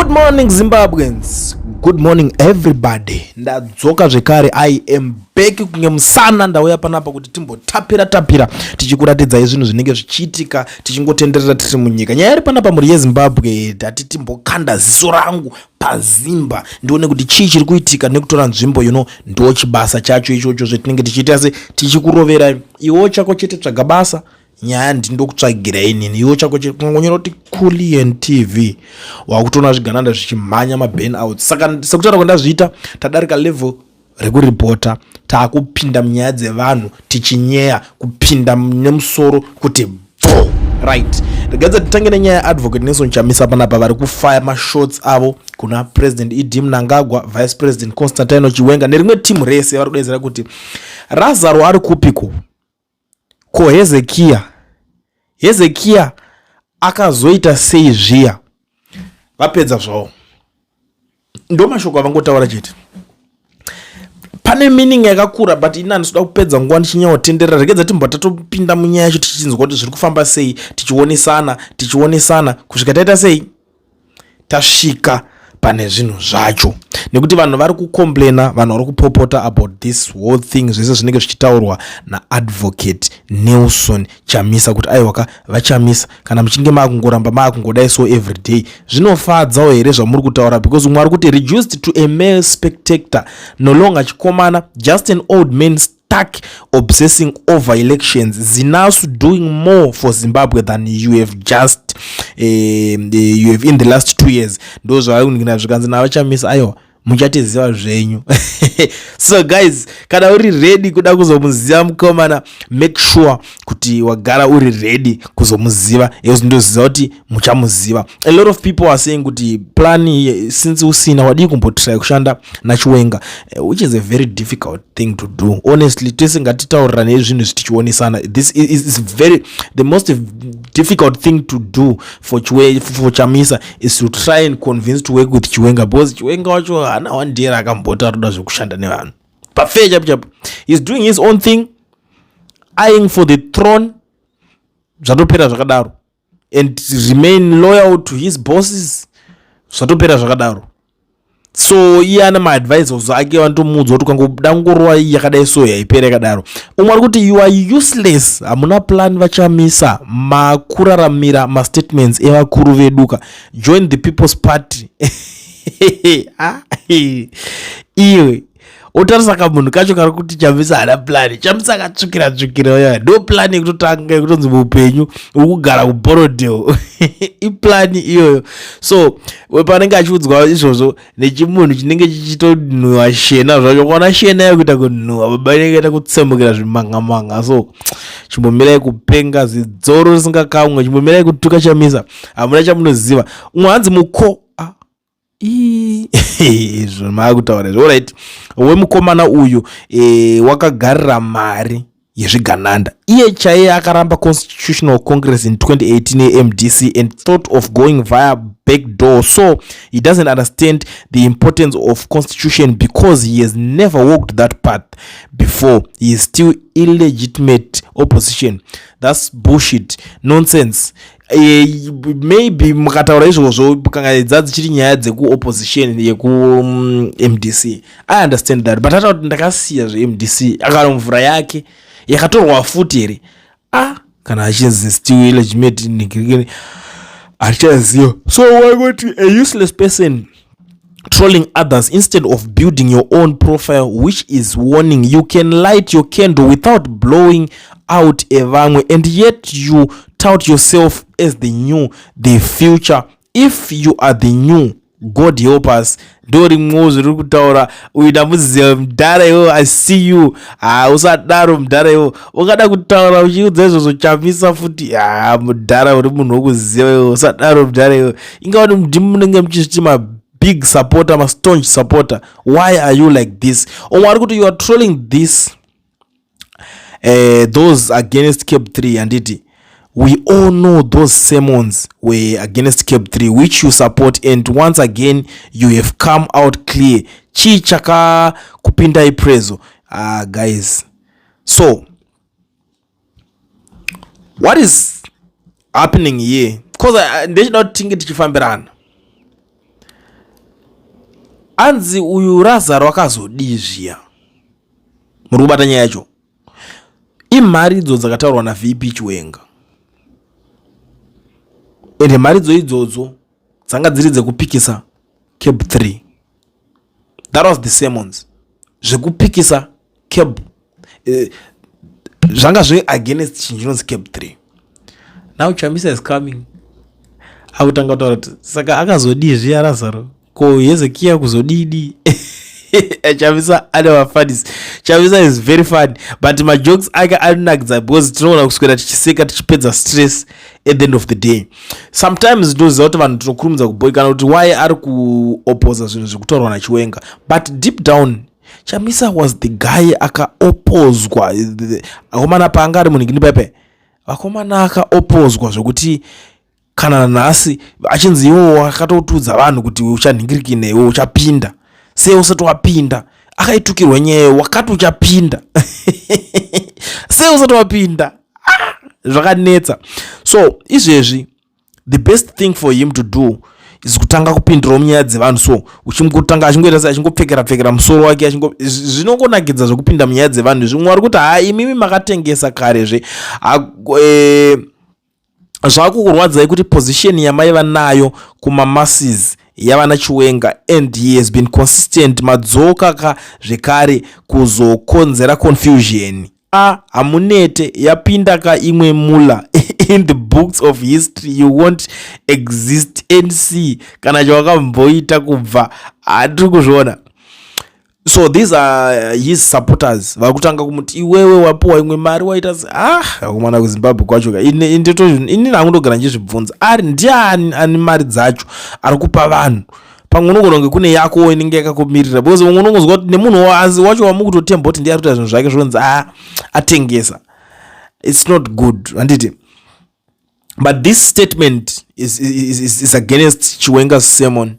Good morning Zimbabweans, good morning everybody. Ndadzoka zvekare, I am back kunge musana. Ndauya panapa kuti timbotapira tichikuratidza zvinhu zvinenge zvichiitika tichingotenderera tiri munyika. Nyaya iri panapa muri yeZimbabwe, ndati timbokanda ziso rangu pazimba ndione kuti chii chiri kuitika nekutora nzvimbo ndo chibasa chacho ichocho zvetinenge tichiita se tichikurovera iwo chako chete tsvaga basa. Nyaya ndindokutsvagira inini iwo chako chingonyeroti Coolian TV wakutona zvigananda zvichimhanya maburn out. Saka sekutaura kwandazviita tadarika level rekuripota, taakupinda munyaya dzevanhu tichinyeya kupinda nemusoro kuti bvo right. Regadza titange nenyaya yaadvocate Nelson Chamisa panapa vari kufire mashots avo kuna president Idi Mnangagwa, vice president Constantine Chiwenga nerimwe timu rese vari kudedzera kuti Razaro ari kupiko ko Hezekia akazoita sei zviya. Vapedza zvavo ndo mashoko avangotaura chete. Pane meaning yakakura but ina ndinoda kupedza nguva ndichinyaotenderera. Rekedza timbotatopinda munyaya yacho tichinzwa kuti zviri kufamba sei, tichionesana kusvika taita sei tasvika pane zvinhu zvacho, nekuti vanhu vari kukomplaina, vanhu vari kupopota about this whole thing, zvese zvinenge zvichitaurwa naadvocate Nelson Chamisa kuti aiwaka vaChamisa kana muchinge maakungoramba maakungodai so everyday zvinofadzawo here zvamuri kutaura, because mwari kuti reduced to a mere spectator, no longer chikomana, just an old man stuck obsessing over elections. Zinasu doing more for Zimbabwe than you have just you have in the last 2 years. Those are zvikanzi navaChamisa aiwa muchatiziva zvenyu. So guys, kana uri ready kuda kuzomuziva mukomana, make sure kuti wagara uri ready kuzomuziva. Izvo ndoziva kuti muchamuziva. A lot of people are saying kuti plan since usina wadi kumbotry kushanda naChiwenga, which is a very difficult thing to do. Honestly, tisingatitaurira nezvinhu zvichionesana. This is very the most difficult thing to do for Chamisa is to try and convince to work with Chiwenga, because Chiwenga wacho hana wandira akambota roda zvokushanda nevanhu. Pafe chap he's doing his own thing, eyeing for the throne, zvatopera zvakadaro, and remain loyal to his bosses, zvatopera zvakadaro. So iye ane maadvisors ake vantomuudza kuti ukangoda ngorwa yakadai so yaipera yakadaro. Umwe ari kuti you are useless, hamuna plan vaChamisa, makuraramira mastatements evakuru veduka, join the people's party. Iwe otarisa kamunhu kacho kari kuti Chamisa hana plan. Chamisa akatsvukira oya ndo plan yekutotanga yekutonzi muupenyu uri kugara kuborodel. Iplani iyoyo. So panenge achiudzwa izvozvo nechimunhu chinenge chichitonhuhwa shena zvacho, kwaona shena yekuita kunhuhwa, baba inenge yaita kutsemukira zvimangamanga. So chimbomirai kupenga zidzoro risingakamwe, chimbomirai kutuka Chamisa, hamuna chamunoziva. Umwe hanzi muko izvo maakutaura izvo. Alright, wemukomana uyu wakagarira mari yezvigananda. Iye chaiye akaramba Constitutional Congress in 2018 MDC and thought of going via back door. So he doesn't understand the importance of constitution because he has never walked that path before. He is still illegitimate opposition. That's bullshit, nonsense. Maybe mukataura izvozvo kangaidza dzichiri nyaya dzekuopposition yeku MDC, I understand that, but hata kuti ndakasiya zveMDC akaro mvura yake yakatorwa futi here kana achinzi still illegitimate nigirigiri achaziyo. So why would a useless person trolling others instead of building your own profile, which is warning you can light your candle without blowing out evangwe, and yet you tout yourself as the new, the future. If you are the new, God help us. Dori mwozo ruri kutaura uida muziva mdara yo, I see you. Usadaro mdara yo, ukada kutaura uchiudza izvozvo Chamisa futi mudhara uri munhu wokuziva yo, usadaro mdara yo. Ingawa ndimu munenge muchiti big supporter, ma staunch supporter. Why are you like this? Umwe ari kuti you are trolling this those against Cape 3 and it. We all know those sermons were against Cape 3 which you support, and once again you have come out clear. Chi chaka kupinda iprezo. Guys, so what is happening here? Because I did not think it chifambirana. anzi uyu Lazaro akazodii zviya muri kubata nyaya yacho. Imari idzo dzakataurwa naVP Chiwenga, ende mari idzodzo dzanga dziri dzekupikisa cab 3. That was the sermons zvekupikisa cab zvanga zve against chinonzi cab 3. Now Chamisa is coming akutanga kutaura kuti saka akazodii zviya Lazaro ko Hezekia kuzodidi. Chamisa ane mafunnies. Chamisa is very funny, but my jokes ake anonakidza because tinoona kuswera tichiseka tichipedza stress at the end of the day. Sometimes ndoziva kuti vanhu tinokurumidza kuboikana kuti why ari kuopposa zvinhu zvekutaurwa naChiwenga, but deep down Chamisa was the guy akaopposwa. Akomana paanga ari munhingini pepe, vakomana akaopposwa zvokuti kana nhasi achinzi iwo akatotudza vanhu kuti uchanhingiriki newe uchapinda sei usati wapinda. Akaitukirwa nyaya wakati uchapinda sei usati wapinda. Zvakanetsa. So izvezvi the best thing for him to do is kutanga kupindirawo munyaya dzevanhu. So uchimutanga achingoita sei achingopfekera musoro wake zvinongonakidza zvekupinda munyaya dzevanhu zvimwe ari kuti imimi makatengesa karezve zvakukurwadzai kuti position yamaiva nayo kumamasses yavana Chiwenga, and he has been consistent madzoka zvekare kuzokonzera confusion. Hamunete yapinda ka imwe mula in the books of history you won't exist NC kana chavakamboita kubva hatiri kuzviona. So these are his supporters vakutanga kumuti iwewe wapiwa imwe mari waita akomana kuZimbabwe kwacho ini ndangondogara ndizvibvunza ari ndiani ani mari dzacho ari kupa vanhu pamwe unogona kune yako inenge yakakumirira because mumwe unongozwa kuti nemunhu wacho wamukutotemba kuti ndiye ari kuita zvinhu zvake zvonzi atengesa. It's not good, handiti. But this statement is against Chiwenga's sermon.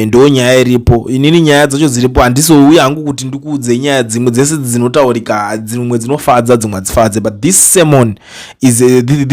Ndo nyaya iripo. Inini nyaya dzacho dziripo handisouya hangu kuti ndikuudze nyaya dzimwe dzese dzinotaurika, dzimwe dzinofadza dzimwe hadzifadze, but this sermon is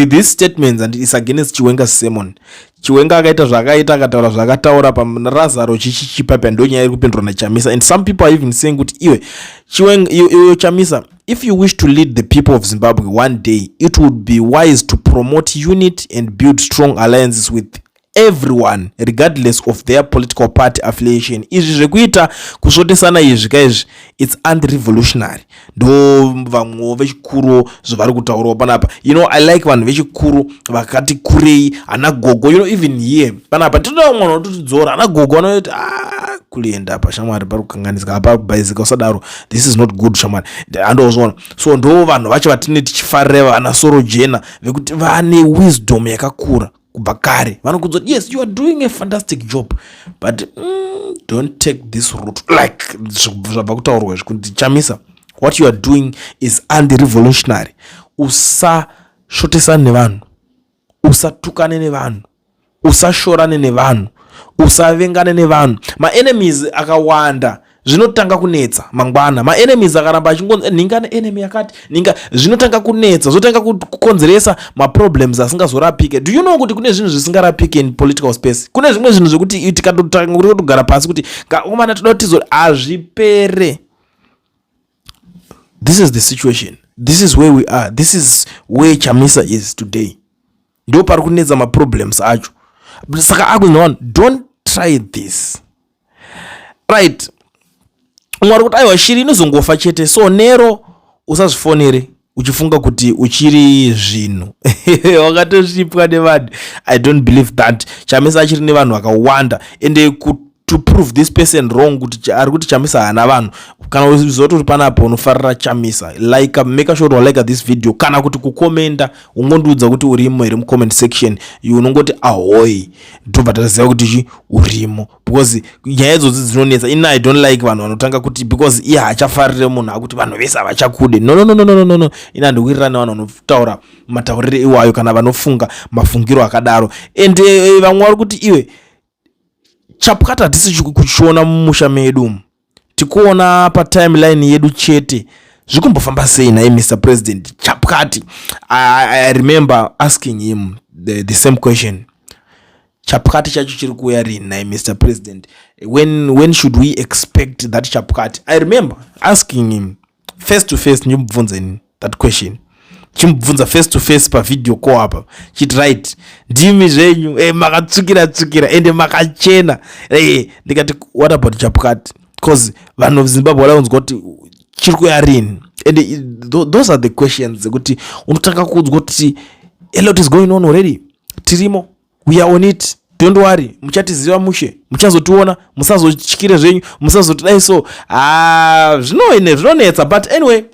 this statement and is against Chiwenga's sermon. Chiwenga akaita zvakaita akataura zvakataura paLazaro chichichipa ndo nyaya iri kupindurwa naChamisa, and some people are even saying kuti iwe Chiwenga Chamisa, if you wish to lead the people of Zimbabwe one day, it would be wise to promote unity and build strong alliances with everyone regardless of their political party affiliation. Izvi zvekuita kusvotesana izvi kaizvi it's anti-revolutionary. Ndo vamwe vechikuru zvavari kutaurawo panapa. I like vanhu vechikuru vakati kurei ana gogo. Even here panapa tinoda mwana watotidzora ana gogo anoti kulienda apa shamwari pari kukanganisika apa kubhaizika usadaro, this is not good shamwari andozvona. So ndo vanhu vacho vatine tichifarira vana soro jena vekuti vane wisdom yakakura kubva kare vanokudza yes you are doing a fantastic job but don't take this route like zvabva kutaurwa kuti Chamisa what you are doing is anti-revolutionary. Usashotesane nevanhu, usatukane nevanhu, usashorane nevanhu, usavengane nevanhu. Ma-enemies akawanda zvinotanga kunetsa mangwana. Ma-enemies akaramba achingonzi ningana enemy yakati ninga zvinotanga kunetsa zvotanga kukonzeresa ma-problems asingazorapike. Do you know kuti kune zvinhu zvisingarapike in political space? Kune zvimwe zvinhu zvekuti tikatotanga kutogara pasi kuti komana toda kuti azvipere. This is the situation. This is where we are. This is where Chamisa is today. Ndo pari kunetsa ma-problems acho. Saka akuti don't try this. Right. Mwari kuti aiwa shiri inozongofa chete, so nero usazvifonere uchifunga kuti uchiri zvinhu wakatoshipwa nevanhu. I don't believe that. Chamisa achiri nevanhu vakawanda, ende to prove this person wrong kuti ari kuti Chamisa hana vanhu, kana uzizotori panapo unofarira Chamisa make sure like this video, kana kuti kukomenda ungondiudza kuti urimo here mucomment section unongoti ahoy ndobva taziva kuti urimo, because nyaya idzodzi dzinonetsa. I don't like vanhu vanotanga kuti because iye hachafarire munhu akuti vanhu vese havachakude. No. Ina ndikuwirirana nevanhu vanotaura mataurire iwayo kana vanofunga mafungiro akadaro. And vamwe vari kuti iwe chapukati hatisi kuchiona mumusha medu, tikuona patimeline yedu chete. Zvikumbofamba sei naye Mr. President chapukati? I remember asking him the same question. chapukati chacho chiri kuuya rini naye Mr. President? When should we expect that chapukati? I remember asking him face to face, ndimubvunze that question, chimubvunza face to face pa video call apa chiti right, ndimi zvenyu makatsukira ende makachena. Ndikati what about chapukati? Because vanhu veZimbabwe vanaunzwa kuti chiri kuuya rini, and those are the questions kuti unotanga kuudzwa kuti a lot is going on already. Tirimo, we are on it, don't worry, muchatiziva Mushe, muchazotiona, musazotyire zvenyu, musazotidai so zvinonetsa. But anyway,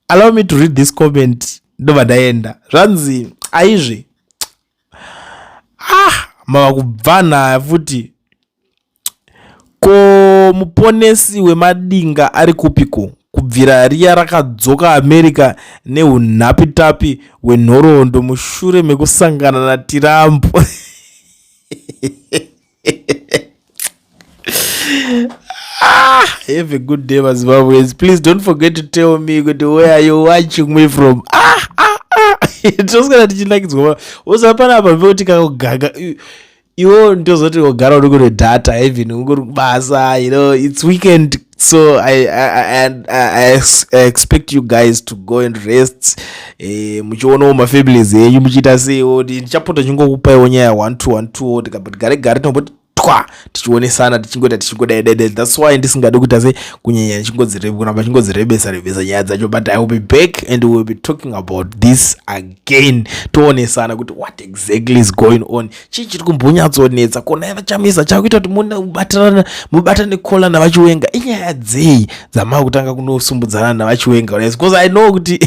allow me to read this comment. Ndobva ndaenda zvanzi aizve mava kubvana futi, ko muponesi wemadinga ari kupiko kubvira riya rakadzoka America neunhapitapi hwenhoroondo mushure mekusangana naTirambo. Have a good day, Zimbabweans. Please don't forget to tell me where you're watching me from. It was gonna teach like it's going. Was hapana apa voti kagogaga. Iwo ndozoti ogara uri kune data even ungori kubasa, it's weekend, so I expect you guys to go and rest. Muchionawo mafamilies enyu muchiita seiwo, ndichapota chingokupaiwo nyaya 1 tikabati gare tinoboti tichionesana tichingodaidai. That's why ndisingadi kuita se kunyanya kuramba chingodzirebesa nyaya dzacho, but I will be back and we will be talking about this again, toonesana kuti what exactly is going on, chii chiri kumbonyatsonetsa kona eva Chamisa chakuita kuti mubatane kola navachiwenga inyaya dzei dzamava kutanga kunosumbudzana navachiwenga, because I know kuti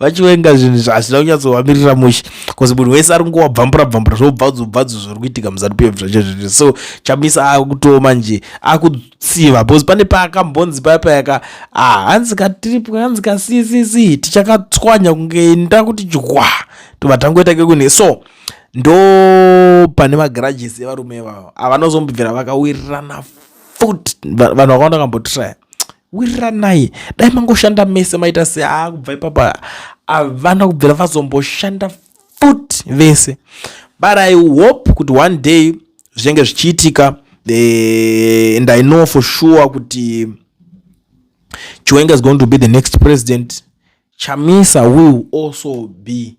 vachiwenga zvinhu zvazvina kunyatsovamirira Mushe, because munhu wese ari kungowabvambura zvobvadzo zviri kuitika muzati pevhu zvacho. So Chamisa akutoma nje akutsiva, because pane paakambonzi payaka hanzika tripu hanzika CCC tichakatswanya kunge nda kuti jwa tobva tangoita kekune. So ndo pane magarages evarume vavo avanozombibvira vakawirirana futi. Vanhu vakaona kambotraya wiriranai, dai mangoshanda mese maita se kubva ipapa havana kubvira vazomboshanda futi vese. But I hope kuti one day zvinenge zvichiitika, and I know for sure kuti Chiwenga is going to be the next president. Chamisa will also be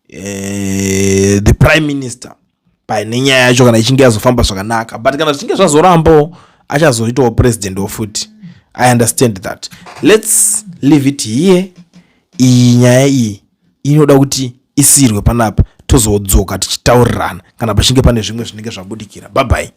the prime minister pane nyaya yacho kana ichinge yazofamba zvakanaka. But kana zvichinge zvazorambawo achazoitawo president ofuti. I understand that. Let's leave it here. Iyi nyaya iyi inoda kuti isirwe panapa, tozodzoka tichitaurirana kana pachinge pane zvimwe zvinenge zvabudikira. Bye bye.